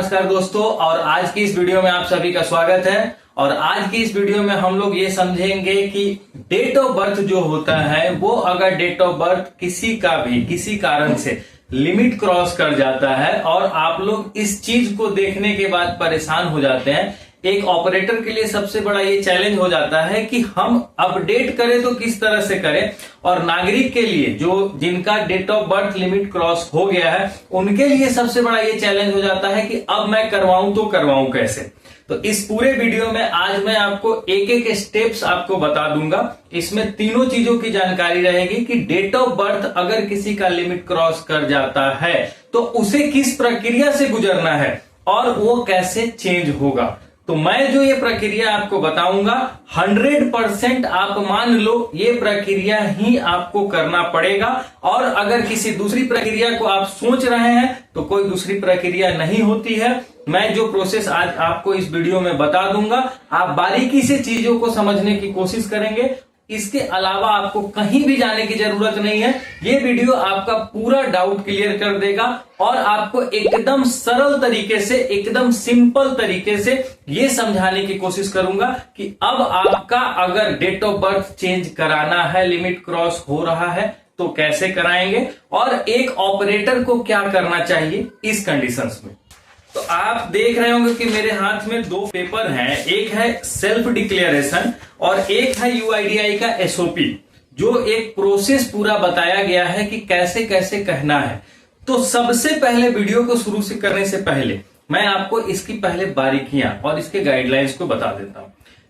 नमस्कार दोस्तों, और आज की इस वीडियो में आप सभी का स्वागत है। और आज की इस वीडियो में हम लोग ये समझेंगे कि डेट ऑफ बर्थ जो होता है वो अगर डेट ऑफ बर्थ किसी का भी किसी कारण से लिमिट क्रॉस कर जाता है और आप लोग इस चीज को देखने के बाद परेशान हो जाते हैं। एक ऑपरेटर के लिए सबसे बड़ा ये चैलेंज हो जाता है कि हम अपडेट करें तो किस तरह से करें, और नागरिक के लिए जो जिनका date of birth limit cross हो गया है उनके लिए सबसे बड़ा ये चैलेंज हो जाता है कि अब मैं करवाऊं तो करवाऊं कैसे। तो इस पूरे वीडियो में आज मैं आपको एक एक स्टेप्स आपको बता दूंगा। इसमें तीनों चीजों की जानकारी रहेगी कि डेट ऑफ बर्थ अगर किसी का लिमिट क्रॉस कर जाता है तो उसे किस प्रक्रिया से गुजरना है और वो कैसे चेंज होगा। तो मैं जो ये प्रक्रिया आपको बताऊंगा 100% आप मान लो ये प्रक्रिया ही आपको करना पड़ेगा। और अगर किसी दूसरी प्रक्रिया को आप सोच रहे हैं तो कोई दूसरी प्रक्रिया नहीं होती है। मैं जो प्रोसेस आज आपको इस वीडियो में बता दूंगा, आप बारीकी से चीजों को समझने की कोशिश करेंगे। इसके अलावा आपको कहीं भी जाने की जरूरत नहीं है। ये वीडियो आपका पूरा डाउट क्लियर कर देगा और आपको एकदम सरल तरीके से, एकदम सिंपल तरीके से ये समझाने की कोशिश करूंगा कि अब आपका अगर डेट ऑफ बर्थ चेंज कराना है, लिमिट क्रॉस हो रहा है तो कैसे कराएंगे और एक ऑपरेटर को क्या करना चाहिए इस कंडीशंस में। तो आप देख रहे होंगे कि मेरे हाथ में दो पेपर हैं, एक है सेल्फ डिक्लेरेशन और एक है यूआईडीआई का एसओपी, जो एक प्रोसेस पूरा बताया गया है कि कैसे कैसे कहना है। तो सबसे पहले वीडियो को शुरू से करने से पहले मैं आपको इसकी पहले बारीकियां और इसके गाइडलाइंस को बता देता हूं।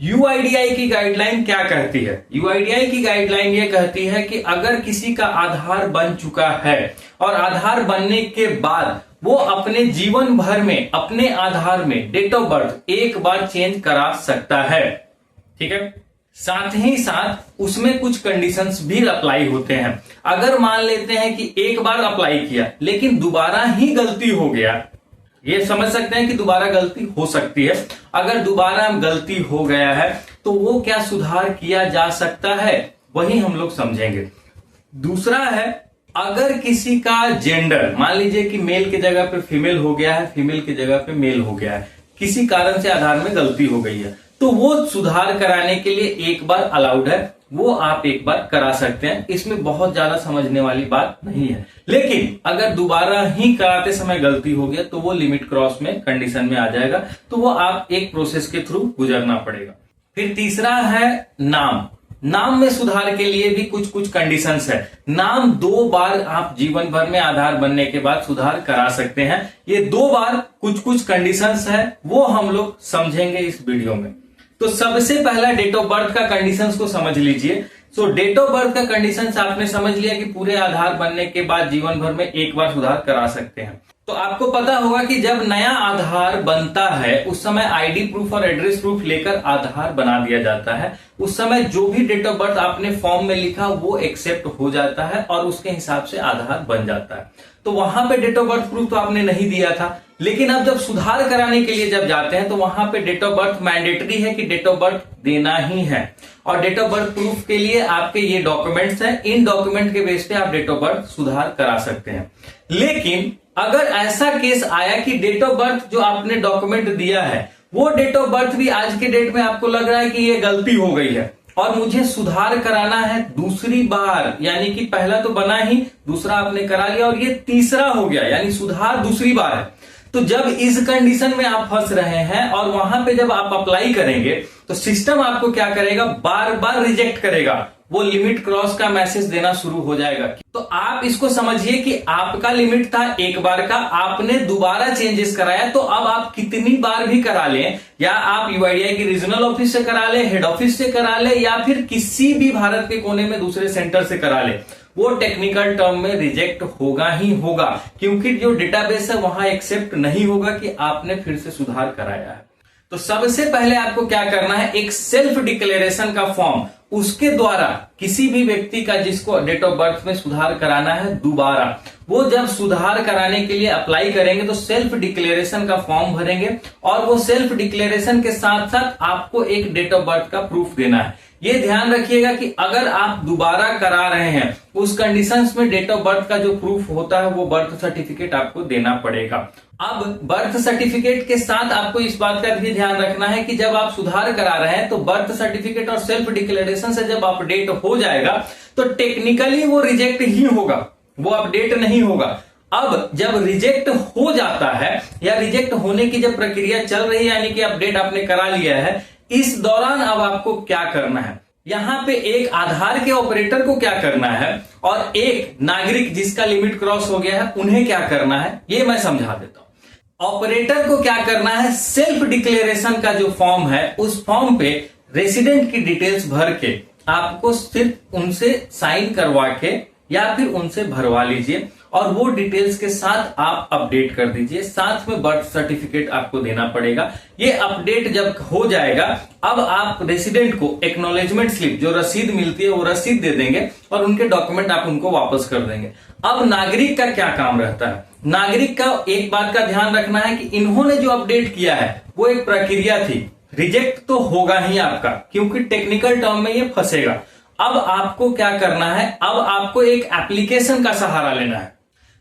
यूआईडीआई की गाइडलाइन क्या कहती है? यूआईडीआई की गाइडलाइन ये कहती है कि अगर किसी का आधार बन चुका है और आधार बनने के बाद वो अपने जीवन भर में अपने आधार में डेट ऑफ बर्थ एक बार चेंज करा सकता है, ठीक है। साथ ही साथ उसमें कुछ कंडीशंस भी अप्लाई होते हैं। अगर मान लेते हैं कि एक बार अप्लाई किया लेकिन दोबारा ही गलती हो गया, ये समझ सकते हैं कि दोबारा गलती हो सकती है। अगर दोबारा गलती हो गया है तो वो क्या सुधार किया जा सकता है, वही हम लोग समझेंगे। दूसरा है, अगर किसी का जेंडर मान लीजिए कि मेल की जगह पे फीमेल हो गया है, फीमेल की जगह पे मेल हो गया है, किसी कारण से आधार में गलती हो गई है, तो वो सुधार कराने के लिए एक बार अलाउड है, वो आप एक बार करा सकते हैं। इसमें बहुत ज्यादा समझने वाली बात नहीं है। लेकिन अगर दोबारा ही कराते समय गलती हो गया तो वो लिमिट क्रॉस में कंडीशन में आ जाएगा, तो वो आप एक प्रोसेस के थ्रू गुजरना पड़ेगा। फिर तीसरा है नाम। नाम में सुधार के लिए भी कुछ कुछ कंडीशंस है। नाम 2 बार आप जीवन भर में आधार बनने के बाद सुधार करा सकते हैं। ये 2 बार कुछ कुछ कंडीशंस है, वो हम लोग समझेंगे इस वीडियो में। तो सबसे पहला डेट ऑफ बर्थ का कंडीशंस को समझ लीजिए। सो डेट ऑफ बर्थ का कंडीशंस आपने समझ लिया कि पूरे आधार बनने के बाद जीवन भर में एक बार सुधार करा सकते हैं। तो आपको पता होगा कि जब नया आधार बनता है उस समय आईडी प्रूफ और एड्रेस प्रूफ लेकर आधार बना दिया जाता है। उस समय जो भी डेट ऑफ बर्थ आपने फॉर्म में लिखा वो एक्सेप्ट हो जाता है और उसके हिसाब से आधार बन जाता है। तो वहां पे डेट ऑफ बर्थ प्रूफ तो आपने नहीं दिया था, लेकिन अब जब सुधार कराने के लिए जब जाते हैं तो वहां पे डेट ऑफ बर्थ मैंडेटरी है कि डेट ऑफ बर्थ देना ही है। और डेट ऑफ बर्थ प्रूफ के लिए आपके ये डॉक्यूमेंट्स हैं, इन डॉक्यूमेंट के बेस पे आप डेट ऑफ बर्थ सुधार करा सकते हैं। लेकिन अगर ऐसा केस आया कि डेट ऑफ बर्थ जो आपने डॉक्यूमेंट दिया है वो डेट ऑफ बर्थ भी आज के डेट में आपको लग रहा है कि ये गलती हो गई है और मुझे सुधार कराना है दूसरी बार, यानी कि पहला तो बना ही, दूसरा आपने करा लिया और ये तीसरा हो गया, यानी सुधार दूसरी बार है। तो जब इस कंडीशन में आप फंस रहे हैं और वहां पे जब आप अप्लाई करेंगे तो सिस्टम आपको क्या करेगा, बार बार रिजेक्ट करेगा, वो लिमिट क्रॉस का मैसेज देना शुरू हो जाएगा। तो आप इसको समझिए कि आपका लिमिट था एक बार का, आपने दोबारा चेंजेस कराया, तो अब आप कितनी बार भी करा लें, या आप यूआईडीआई की रीजनल ऑफिस से करा ले, हेड ऑफिस से करा ले, या फिर किसी भी भारत के कोने में दूसरे सेंटर से करा ले, वो टेक्निकल टर्म में रिजेक्ट होगा ही होगा, क्योंकि जो डेटाबेस है वहां एक्सेप्ट नहीं होगा कि आपने फिर से सुधार कराया है। तो सबसे पहले आपको क्या करना है, एक सेल्फ डिक्लेरेशन का फॉर्म, उसके द्वारा किसी भी व्यक्ति का जिसको डेट ऑफ बर्थ में सुधार कराना है दोबारा, वो जब सुधार कराने के लिए अप्लाई करेंगे तो सेल्फ डिक्लेरेशन का फॉर्म भरेंगे और वो सेल्फ डिक्लेरेशन के साथ साथ आपको एक डेट ऑफ बर्थ का प्रूफ देना है। ये ध्यान रखिएगा कि अगर आप दोबारा करा रहे हैं उस कंडीशंस में डेट ऑफ बर्थ का जो प्रूफ होता है वो बर्थ सर्टिफिकेट आपको देना पड़ेगा। अब बर्थ सर्टिफिकेट के साथ आपको इस बात का भी ध्यान रखना है कि जब आप सुधार करा रहे हैं तो बर्थ सर्टिफिकेट और सेल्फ डिक्लेरेशन से जब अपडेट हो जाएगा तो टेक्निकली वो रिजेक्ट ही होगा, वो अपडेट नहीं होगा। अब जब रिजेक्ट हो जाता है या रिजेक्ट होने की जब प्रक्रिया चल रही है, यानी कि अपडेट आपने करा लिया है, इस दौरान अब आपको क्या करना है, यहां पे एक आधार के ऑपरेटर को क्या करना है और एक नागरिक जिसका लिमिट क्रॉस हो गया है उन्हें क्या करना है, ये मैं समझा देता हूं। ऑपरेटर को क्या करना है, सेल्फ डिक्लेरेशन का जो फॉर्म है उस फॉर्म पे रेसिडेंट की डिटेल्स भर के आपको सिर्फ उनसे साइन करवा के या फिर उनसे भरवा लीजिए और वो डिटेल्स के साथ आप अपडेट कर दीजिए, साथ में बर्थ सर्टिफिकेट आपको देना पड़ेगा। ये अपडेट जब हो जाएगा अब आप रेसिडेंट को एक्नॉलेजमेंट स्लिप जो रसीद मिलती है वो रसीद दे देंगे और उनके डॉक्यूमेंट आप उनको वापस कर देंगे। अब नागरिक का क्या काम रहता है, नागरिक का एक बात का ध्यान रखना है कि इन्होंने जो अपडेट किया है वो एक प्रक्रिया थी, रिजेक्ट तो होगा ही आपका क्योंकि टेक्निकल टर्म में ये फंसेगा। अब आपको क्या करना है, अब आपको एक एप्लीकेशन का सहारा लेना है।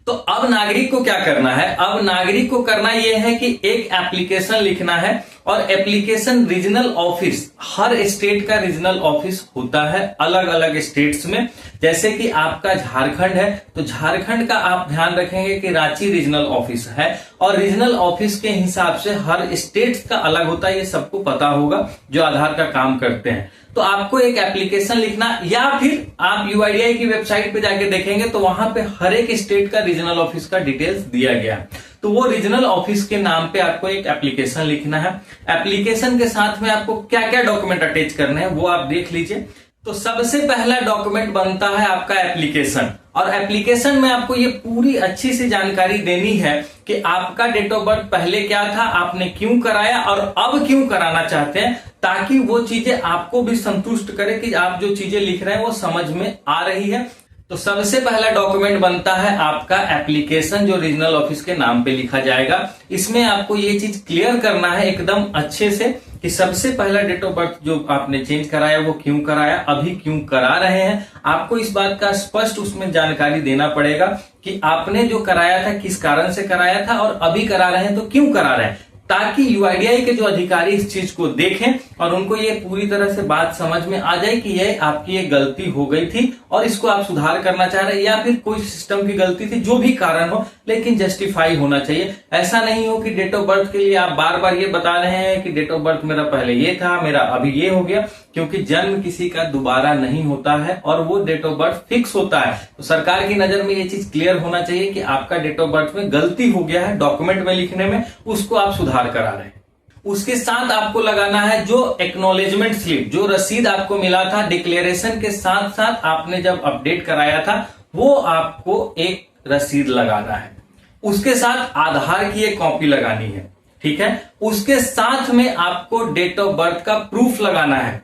तो अब नागरिक को क्या करना है, अब नागरिक को करना यह है कि एक एप्लीकेशन लिखना है और एप्लीकेशन रीजनल ऑफिस, हर स्टेट का रीजनल ऑफिस होता है अलग अलग स्टेट्स में। जैसे कि आपका झारखंड है तो झारखंड का आप ध्यान रखेंगे कि रांची रीजनल ऑफिस है और रीजनल ऑफिस के हिसाब से हर स्टेट का अलग होता है, ये सबको पता होगा जो आधार का काम करते हैं। तो आपको एक एप्लीकेशन लिखना या फिर आप यूआईडीआई की वेबसाइट पे जाके देखेंगे तो वहां पे हर एक स्टेट का रीजनल ऑफिस का डिटेल्स दिया गया है। तो वो रीजनल ऑफिस के नाम पे आपको एक एप्लीकेशन लिखना है। एप्लीकेशन के साथ में आपको क्या क्या डॉक्यूमेंट अटैच करने हैं वो आप देख लीजिए। तो सबसे पहला डॉक्यूमेंट बनता है आपका एप्लीकेशन और एप्लीकेशन में आपको ये पूरी अच्छी सी जानकारी देनी है कि आपका डेट ऑफ बर्थ पहले क्या था, आपने क्यों कराया और अब क्यों कराना चाहते हैं, ताकि वो चीजें आपको भी संतुष्ट करे कि आप जो चीजें लिख रहे हैं वो समझ में आ रही है। तो सबसे पहला डॉक्यूमेंट बनता है आपका एप्लीकेशन जो रीजनल ऑफिस के नाम पे लिखा जाएगा। इसमें आपको ये चीज क्लियर करना है एकदम अच्छे से कि सबसे पहला डेट ऑफ बर्थ जो आपने चेंज कराया वो क्यों कराया, अभी क्यों करा रहे हैं। आपको इस बात का स्पष्ट उसमें जानकारी देना पड़ेगा कि आपने जो कराया था किस कारण से कराया था और अभी करा रहे हैं तो क्यों करा रहे हैं, ताकि यूआईडीआई के जो अधिकारी इस चीज को देखें और उनको ये पूरी तरह से बात समझ में आ जाए कि ये आपकी एक गलती हो गई थी और इसको आप सुधार करना चाह रहे हैं या फिर कोई सिस्टम की गलती थी, जो भी कारण हो लेकिन जस्टिफाई होना चाहिए। ऐसा नहीं हो कि डेट ऑफ बर्थ के लिए आप बार बार ये बता रहे हैं कि डेट ऑफ बर्थ मेरा पहले ये था, मेरा अभी ये हो गया, क्योंकि जन्म किसी का दोबारा नहीं होता है और वो डेट ऑफ बर्थ फिक्स होता है। तो सरकार की नजर में ये चीज क्लियर होना चाहिए कि आपका डेट ऑफ बर्थ में गलती हो गया है डॉक्यूमेंट में लिखने में, उसको आप सुधार करा रहे हैं। उसके साथ आपको लगाना है जो एक्नॉलेजमेंट स्लिप, जो रसीद आपको मिला था डिक्लेरेशन के साथ साथ आपने जब अपडेट कराया था वो आपको एक रसीद लगाना है। उसके साथ आधार की एक कॉपी लगानी है, ठीक है। उसके साथ में आपको डेट ऑफ बर्थ का प्रूफ लगाना है,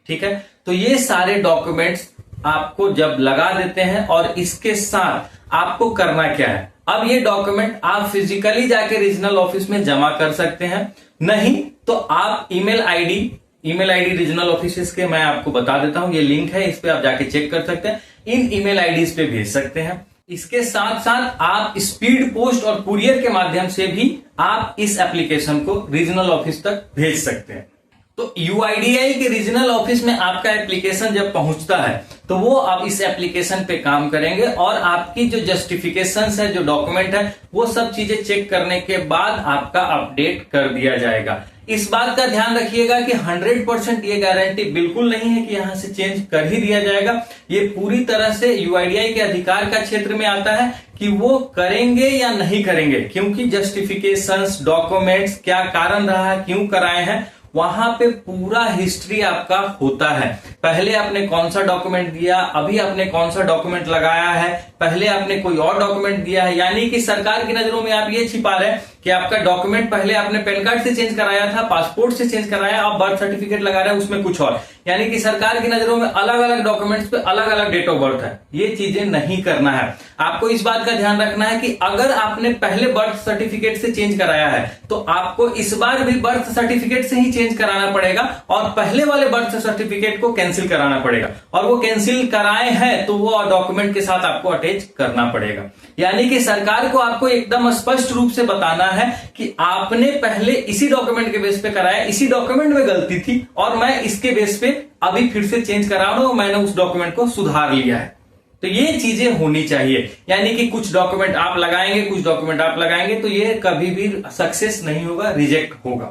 ठीक है। तो ये सारे डॉक्यूमेंट्स आपको जब लगा देते हैं और इसके साथ आपको करना क्या है, अब ये डॉक्यूमेंट आप फिजिकली जाके रीजनल ऑफिस में जमा कर सकते हैं, नहीं तो आप ईमेल आईडी रीजनल ऑफिस के मैं आपको बता देता हूं, ये लिंक है, इस पे आप जाके चेक कर सकते हैं, इन ईमेल आईडीज पे भेज सकते हैं। इसके साथ साथ आप स्पीड पोस्ट और कुरियर के माध्यम से भी आप इस एप्लीकेशन को रीजनल ऑफिस तक भेज सकते हैं। तो यूआईडीआई के रीजनल ऑफिस में आपका एप्लीकेशन जब पहुंचता है तो वो आप इस एप्लीकेशन पे काम करेंगे और आपकी जो जस्टिफिकेशंस है, जो डॉक्यूमेंट है, वो सब चीजें चेक करने के बाद आपका अपडेट कर दिया जाएगा। इस बात का ध्यान रखिएगा कि 100% ये गारंटी बिल्कुल नहीं है कि यहां से चेंज कर ही दिया जाएगा। ये पूरी तरह से यूआईडीआई के अधिकार का क्षेत्र में आता है कि वो करेंगे या नहीं करेंगे, क्योंकि जस्टिफिकेशंस, डॉक्यूमेंट्स, क्या कारण रहा, क्यों कराए हैं, वहां पे पूरा हिस्ट्री आपका होता है। पहले आपने कौन सा डॉक्यूमेंट दिया, अभी आपने कौन सा डॉक्यूमेंट लगाया है, पहले आपने कोई और डॉक्यूमेंट दिया है, यानी कि सरकार की नजरों में आप ये छिपा रहे हैं कि आपका डॉक्यूमेंट पहले आपने पैन कार्ड से चेंज कराया था, पासपोर्ट से चेंज कराया, आप बर्थ सर्टिफिकेट लगा रहे हैं उसमें कुछ और, यानी कि सरकार की नजरों में अलग अलग डॉक्यूमेंट्स पे अलग अलग डेट ऑफ बर्थ है। ये चीजें नहीं करना है। आपको इस बात का ध्यान रखना है कि अगर आपने पहले बर्थ सर्टिफिकेट से चेंज कराया है तो आपको इस बार भी बर्थ सर्टिफिकेट से ही चेंज कराना पड़ेगा और पहले वाले बर्थ सर्टिफिकेट को कैंसिल कराना पड़ेगा, और वो कैंसिल कराए हैं तो वो डॉक्यूमेंट के साथ आपको अटैच करना पड़ेगा। यानी कि सरकार को आपको एकदम स्पष्ट रूप से बताना है कि आपने पहले इसी डॉक्यूमेंट के बेस पे कराया, इसी डॉक्यूमेंट में गलती थी और मैं इसके बेस पे अभी फिर से चेंज करा रहा हूं, मैंने उस डॉक्यूमेंट को सुधार लिया है। तो ये चीजें होनी चाहिए। यानी कि कुछ डॉक्यूमेंट आप लगाएंगे, कुछ डॉक्यूमेंट आप लगाएंगे तो ये कभी भी सक्सेस नहीं होगा, रिजेक्ट होगा।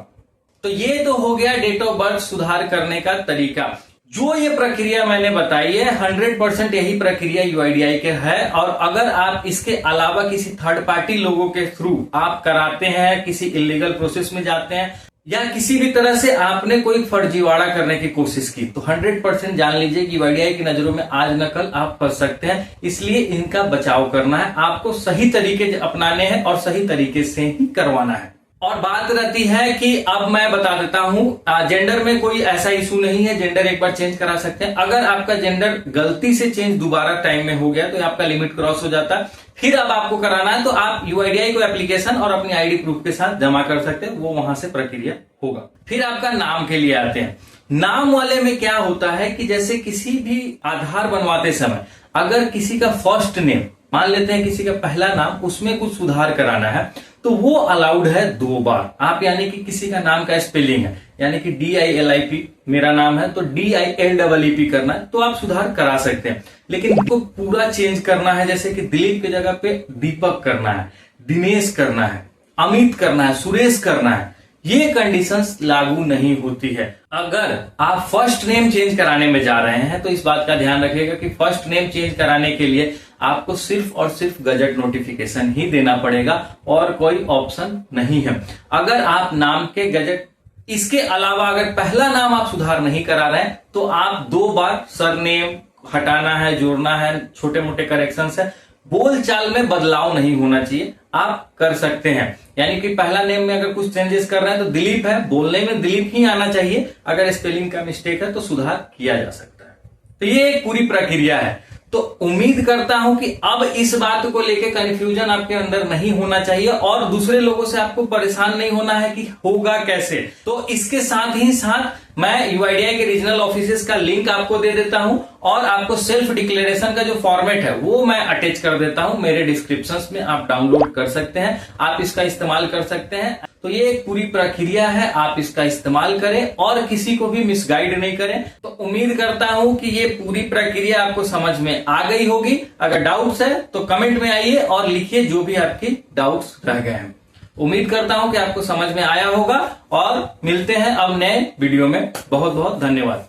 तो ये तो हो गया डेट ऑफ बर्थ सुधार करने का तरीका। जो ये प्रक्रिया मैंने बताई है 100% यही प्रक्रिया यूआईडीआई के है, और अगर आप इसके अलावा किसी थर्ड पार्टी लोगों के थ्रू आप कराते हैं, किसी इलीगल प्रोसेस में जाते हैं या किसी भी तरह से आपने कोई फर्जीवाड़ा करने की कोशिश की, तो 100% जान लीजिए कि यूआईडीआई की नजरों में आज न कल आप फंस सकते हैं। इसलिए इनका बचाव करना है, आपको सही तरीके अपनाने हैं और सही तरीके से ही करवाना है। और बात रहती है कि अब मैं बता देता हूं, जेंडर में कोई ऐसा इशू नहीं है, जेंडर एक बार चेंज करा सकते हैं। अगर आपका जेंडर गलती से चेंज दोबारा टाइम में हो गया तो आपका लिमिट क्रॉस हो जाता है, फिर अब आपको कराना है तो आप यूआईडीआई को एप्लीकेशन और अपनी आईडी प्रूफ के साथ जमा कर सकते हैं, वो वहां से प्रक्रिया होगा। फिर आपका नाम के लिए आते हैं। नाम वाले में क्या होता है कि जैसे किसी भी आधार बनवाते समय अगर किसी का फर्स्ट नेम, मान लेते हैं किसी का पहला नाम, उसमें कुछ सुधार कराना है तो वो अलाउड है 2 बार। आप यानी कि किसी का नाम का स्पेलिंग है, यानी कि DILIP मेरा नाम है तो DILEEP करना है तो आप सुधार करा सकते हैं। लेकिन इनको पूरा चेंज करना है, जैसे कि दिलीप की जगह पे दीपक करना है, दिनेश करना है, अमित करना है, सुरेश करना है, ये कंडीशंस लागू नहीं होती है। अगर आप फर्स्ट नेम चेंज कराने में जा रहे हैं तो इस बात का ध्यान रखिएगा कि फर्स्ट नेम चेंज कराने के लिए आपको सिर्फ और सिर्फ गजट नोटिफिकेशन ही देना पड़ेगा और कोई ऑप्शन नहीं है। अगर आप नाम के गजट, इसके अलावा अगर पहला नाम आप सुधार नहीं करा रहे हैं तो आप 2 बार सरनेम हटाना है, जोड़ना है, छोटे मोटे करेक्शंस है, बोलचाल में बदलाव नहीं होना चाहिए, आप कर सकते हैं। यानी कि पहला नेम में अगर कुछ चेंजेस कर रहे हैं तो दिलीप है, बोलने में दिलीप ही आना चाहिए, अगर स्पेलिंग का मिस्टेक है तो सुधार किया जा सकता है। तो ये एक पूरी प्रक्रिया है। तो उम्मीद करता हूं कि अब इस बात को लेकर कंफ्यूजन आपके अंदर नहीं होना चाहिए और दूसरे लोगों से आपको परेशान नहीं होना है कि होगा कैसे। तो इसके साथ ही साथ मैं यूआईडीआई के रीजनल ऑफिसेस का लिंक आपको दे देता हूं और आपको सेल्फ डिक्लेरेशन का जो फॉर्मेट है वो मैं अटैच कर देता हूं मेरे डिस्क्रिप्शंस में, आप डाउनलोड कर सकते हैं, आप इसका इस्तेमाल कर सकते हैं। तो ये एक पूरी प्रक्रिया है, आप इसका इस्तेमाल करें और किसी को भी मिसगाइड नहीं करें। तो उम्मीद करता हूं कि ये पूरी प्रक्रिया आपको समझ में आ गई होगी। अगर डाउट्स है तो कमेंट में आइए और लिखिए जो भी आपकी डाउट्स रह गए हैं। उम्मीद करता हूं कि आपको समझ में आया होगा और मिलते हैं अब नए वीडियो में। बहुत बहुत धन्यवाद।